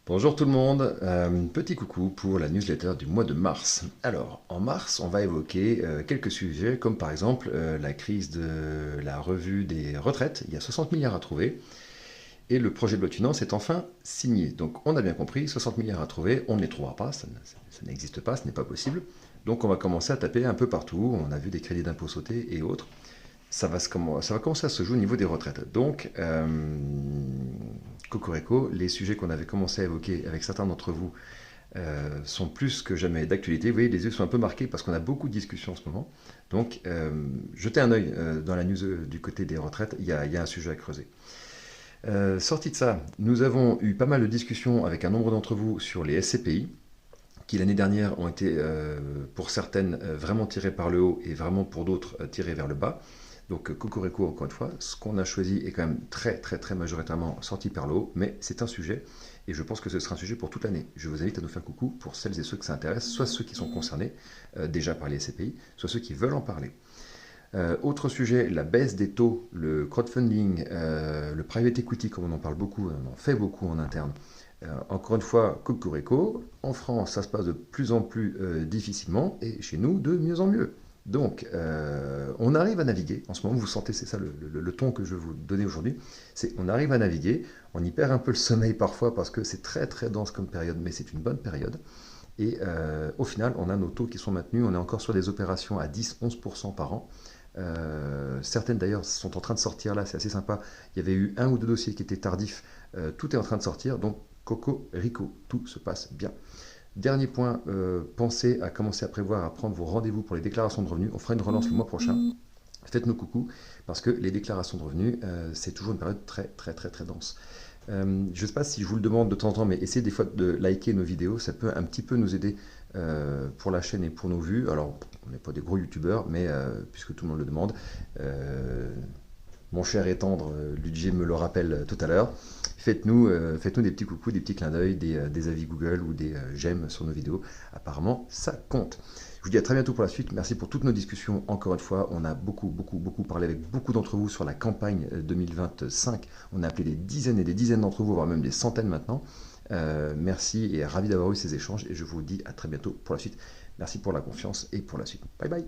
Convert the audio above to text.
Bonjour tout le monde, petit coucou pour la newsletter du mois de mars. Alors, en mars, on va évoquer quelques sujets comme par exemple la crise de la revue des retraites, il y a 60 milliards à trouver, et le projet de loi de finances est enfin signé. Donc on a bien compris, 60 milliards à trouver, on ne les trouvera pas, ça n'existe pas, ce n'est pas possible. Donc on va commencer à taper un peu partout, on a vu des crédits d'impôt sauter et autres. Ça va commencer à se jouer au niveau des retraites. Donc, Cocorico, les sujets qu'on avait commencé à évoquer avec certains d'entre vous sont plus que jamais d'actualité. Vous voyez, les yeux sont un peu marqués parce qu'on a beaucoup de discussions en ce moment. Donc, jetez un œil dans la news du côté des retraites, il y a un sujet à creuser. Sorti de ça, nous avons eu pas mal de discussions avec un nombre d'entre vous sur les SCPI, qui l'année dernière ont été, pour certaines, vraiment tirées par le haut et vraiment pour d'autres tirées vers le bas. Donc Cocorico, encore une fois, ce qu'on a choisi est quand même très majoritairement sorti par le haut, mais c'est un sujet, et je pense que ce sera un sujet pour toute l'année. Je vous invite à nous faire coucou pour celles et ceux que ça intéresse, soit ceux qui sont concernés déjà par les SCPI, soit ceux qui veulent en parler. Autre sujet, la baisse des taux, le crowdfunding, le private equity, comme on en parle beaucoup, on en fait beaucoup en interne. Encore une fois, Cocorico, en France, ça se passe de plus en plus difficilement, et chez nous, de mieux en mieux. Donc, on arrive à naviguer. En ce moment, vous sentez, c'est ça le ton que je vais vous donner aujourd'hui. C'est on arrive à naviguer. On y perd un peu le sommeil parfois parce que c'est très dense comme période, mais c'est une bonne période. Et au final, on a nos taux qui sont maintenus. On est encore sur des opérations à 10-11% par an. Certaines d'ailleurs sont en train de sortir là, c'est assez sympa. Il y avait eu un ou deux dossiers qui étaient tardifs. Tout est en train de sortir. Donc, Cocorico, tout se passe bien. Dernier point, pensez à commencer à prévoir, à prendre vos rendez-vous pour les déclarations de revenus. On fera une relance le mois prochain. Faites-nous coucou, parce que les déclarations de revenus, c'est toujours une période très dense. Je ne sais pas si je vous le demande de temps en temps, mais essayez des fois de liker nos vidéos, ça peut un petit peu nous aider pour la chaîne et pour nos vues. Alors, on n'est pas des gros youtubeurs, mais puisque tout le monde le demande, mon cher et tendre Ludger me le rappelle tout à l'heure. Faites-nous des petits coucous, des petits clins d'œil, des avis Google ou des j'aime sur nos vidéos. Apparemment, ça compte. Je vous dis à très bientôt pour la suite. Merci pour toutes nos discussions. Encore une fois, on a beaucoup parlé avec beaucoup d'entre vous sur la campagne 2025. On a appelé des dizaines et des dizaines d'entre vous, voire même des centaines maintenant. Merci et ravi d'avoir eu ces échanges. Et je vous dis à très bientôt pour la suite. Merci pour la confiance et pour la suite. Bye bye.